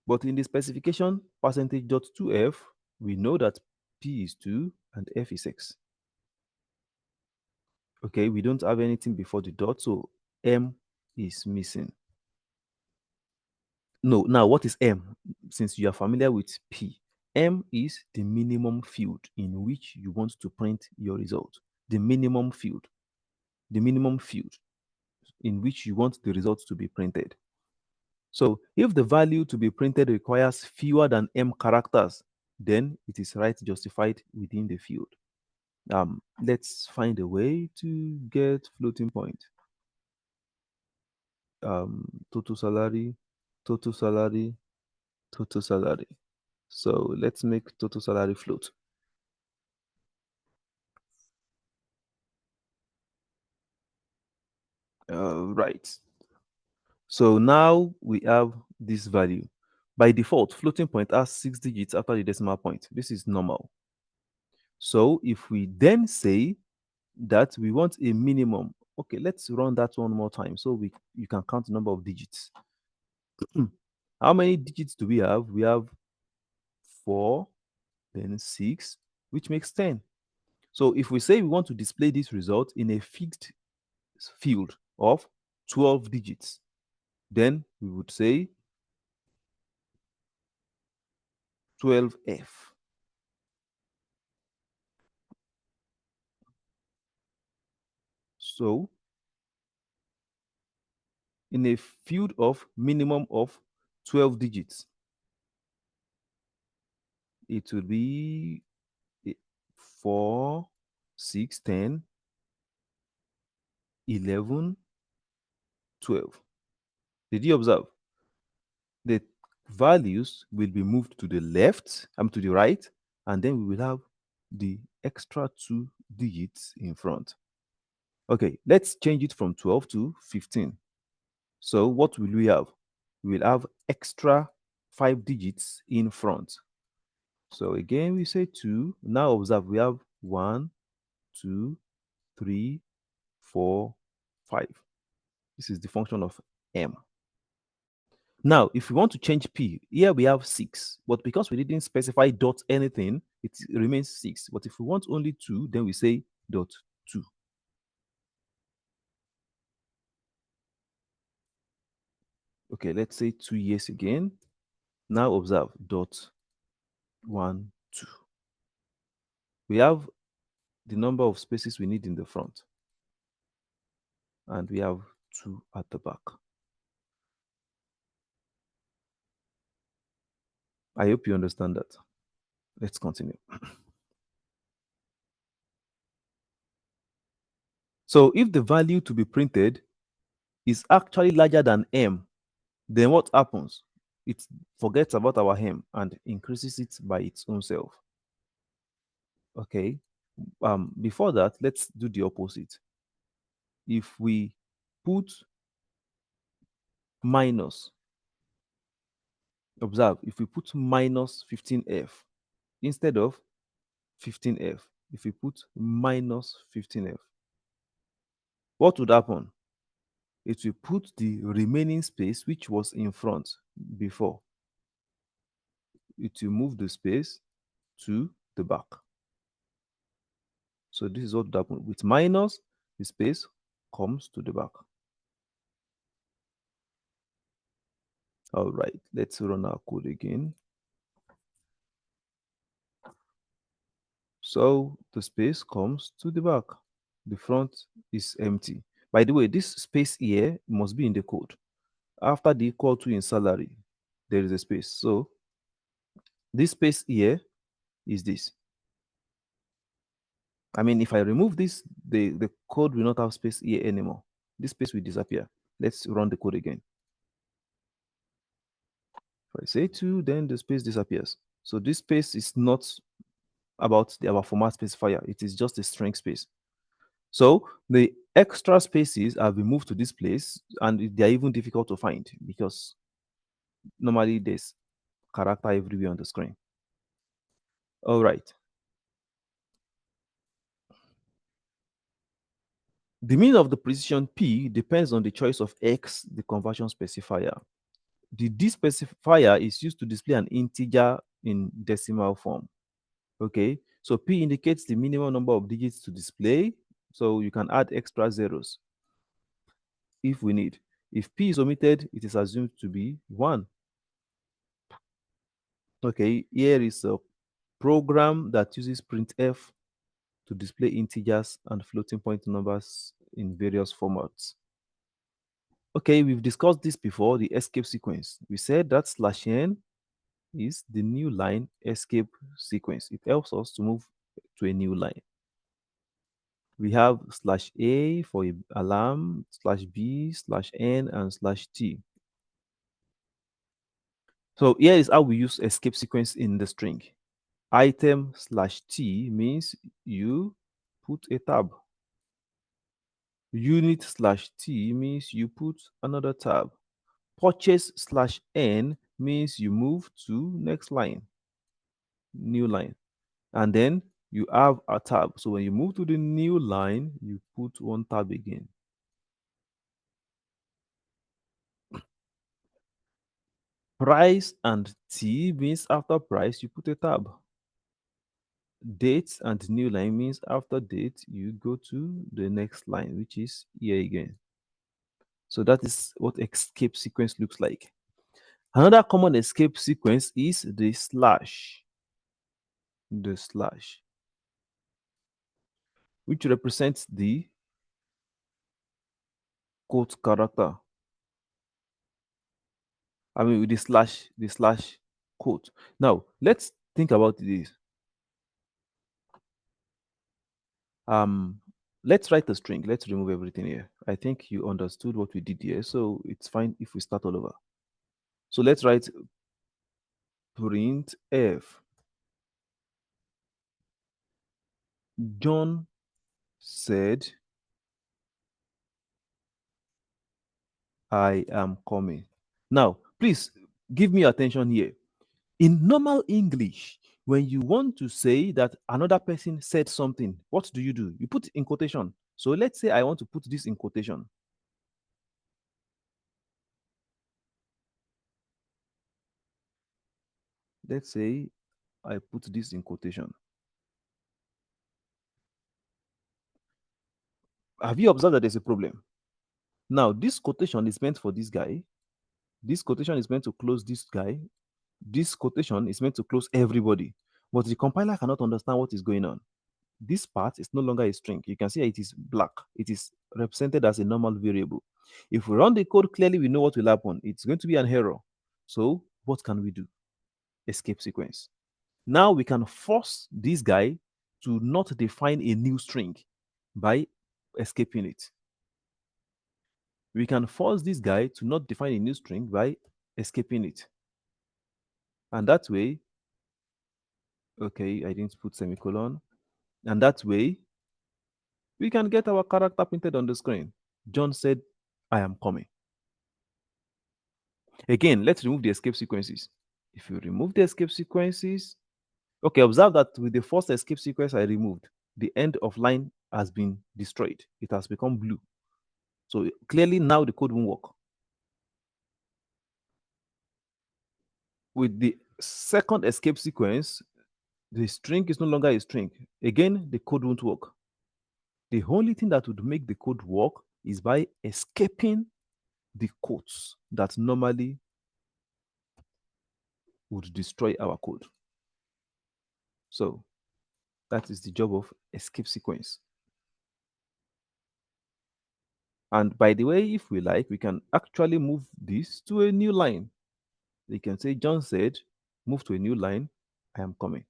But in the specification percentage dot 2f, we know that p is 2 and f is x. Okay, we don't have anything before the dot, so m is missing. No, now what is m? Since you are familiar with p, m is the minimum field in which you want to print your result. The minimum field in which you want the result to be printed. So if the value to be printed requires fewer than m characters, then it is right justified within the field. Let's find a way to get floating point. Total salary, total salary, total salary. So let's make total salary float. Right. So now we have this value. By default, floating point has 6 digits after the decimal point. This is normal. So if we then say that we want a minimum, okay, let's run that one more time so you can count the number of digits. How many digits do we have? We have 4, then 6, which makes 10. So if we say we want to display this result in a fixed field of 12 digits, then we would say 12f. So in a field of minimum of 12 digits, it will be 4, 6, 10, 11, 12. Did you observe? The values will be moved to the left, to the right, and then we will have the extra 2 digits in front. Okay, let's change it from 12 to 15. So what will we have? We will have extra 5 digits in front. So again, we say 2. Now observe, we have 1, 2, 3, 4, 5. This is the function of m. Now, if we want to change p, here we have 6, but because we didn't specify dot anything, it remains 6. But if we want only 2, then we say dot 2. Okay, let's say 2 years again. Now observe dot 1, 2. We have the number of spaces we need in the front, and we have 2 at the back. I hope you understand that. Let's continue. So if the value to be printed is actually larger than m, then what happens? It forgets about our m and increases it by its own self. Okay. Before that, let's do the opposite. If we put minus, observe, if we put minus 15f instead of 15f, if we put minus 15f, what would happen? It will put the remaining space which was in front before. It will move the space to the back. So this is what would happen. With minus, the space comes to the back. All right, let's run our code again. So the space comes to the back. The front is empty. By the way, this space here must be in the code. After the equal to in salary, there is a space. So this space here is this. I mean, if I remove this, the code will not have space here anymore. This space will disappear. Let's run the code again. If I say 2, then the space disappears. So this space is not about our format specifier. It is just a string space. So the extra spaces have been moved to this place, and they are even difficult to find because normally there's character everywhere on the screen. All right. The meaning of the precision P depends on the choice of X, the conversion specifier. The D specifier is used to display an integer in decimal form. Okay, so P indicates the minimum number of digits to display, so you can add extra zeros if we need. If P is omitted, it is assumed to be 1. Okay, here is a program that uses printf to display integers and floating point numbers in various formats. Okay, we've discussed this before, the escape sequence. We said that /n is the new line escape sequence. It helps us to move to a new line. We have /a for alarm, /b, /n, and /t. So here is how we use escape sequence in the string. Item /t means you put a tab. Unit /t means you put another tab. Purchase /n means you move to next line, new line. And then you have a tab. So when you move to the new line, you put one tab again. Price and T means after price, you put a tab. Date and new line means after date, you go to the next line, which is here again. So that is what escape sequence looks like. Another common escape sequence is the slash. The slash, which represents the quote character. I mean, with the slash quote. Now, let's think about this. Um, let's write a string. Let's remove everything here. I think you understood what we did here, so it's fine if we start all over. So let's write print f. John said, I am coming. Now, please give me attention here. In normal English, when you want to say that another person said something, what do? You put in quotation. So let's say I want to put this in quotation. Let's say I put this in quotation. Have you observed that there's a problem? Now, this quotation is meant for this guy. This quotation is meant to close this guy. This quotation is meant to close everybody. But the compiler cannot understand what is going on. This part is no longer a string. You can see it is black. It is represented as a normal variable. If we run the code clearly, we know what will happen. It's going to be an error. So what can we do? Escape sequence. Now we can force this guy to not define a new string by escaping it. We can force this guy to not define a new string by escaping it. And that way, okay, I didn't put semicolon. And that way, we can get our character printed on the screen. John said, I am coming. Again, let's remove the escape sequences. If you remove the escape sequences, okay, observe that with the first escape sequence I removed, the end of line has been destroyed. It has become blue. So clearly now the code won't work. With the second escape sequence, the string is no longer a string. Again, the code won't work. The only thing that would make the code work is by escaping the quotes that normally would destroy our code. So that is the job of escape sequence. And by the way, if we like, we can actually move this to a new line. You can say, John said, move to a new line, I am coming.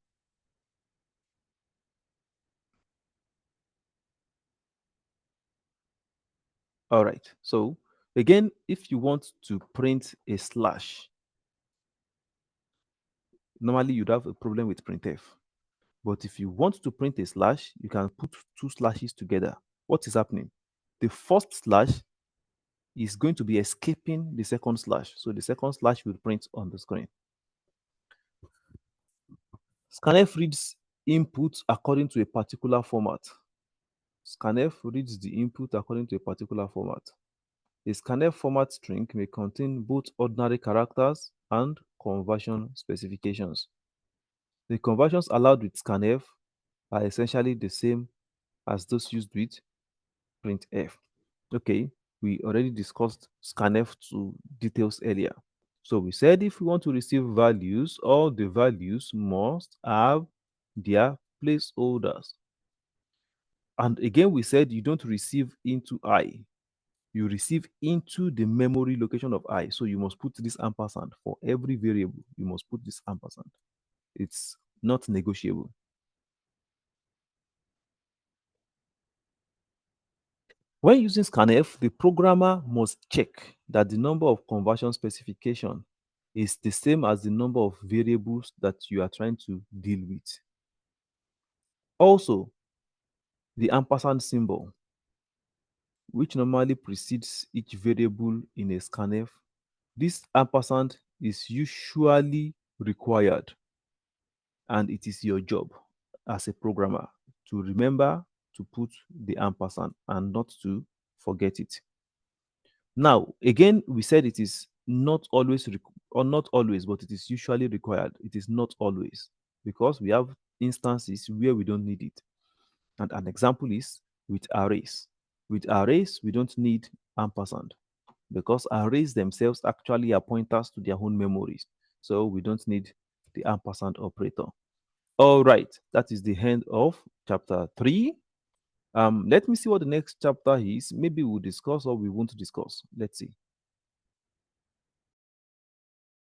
All right. So again, if you want to print a slash, normally you'd have a problem with printf. But if you want to print a slash, you can put two slashes together. What is happening? The first slash is going to be escaping the second slash. So the second slash will print on the screen. Scanf reads input according to a particular format. Scanf reads the input according to a particular format. A scanf format string may contain both ordinary characters and conversion specifications. The conversions allowed with scanf are essentially the same as those used with printf. Okay, we already discussed scanf to details earlier. So we said if we want to receive values, all the values must have their placeholders. And again, we said you don't receive into I, you receive into the memory location of I. So you must put this ampersand for every variable. You must put this ampersand. It's not negotiable. When using scanf, the programmer must check that the number of conversion specification is the same as the number of variables that you are trying to deal with. Also, the ampersand symbol, which normally precedes each variable in a scanf, this ampersand is usually required, and it is your job as a programmer to remember to put the ampersand and not to forget it. Now, again, we said it is not always, or not always, but it is usually required. It is not always, because we have instances where we don't need it. And an example is with arrays. With arrays, we don't need ampersand because arrays themselves actually are pointers to their own memories. So we don't need the ampersand operator. All right, that is the end of chapter 3. Let me see what the next chapter is. Maybe we'll discuss or we won't discuss. Let's see.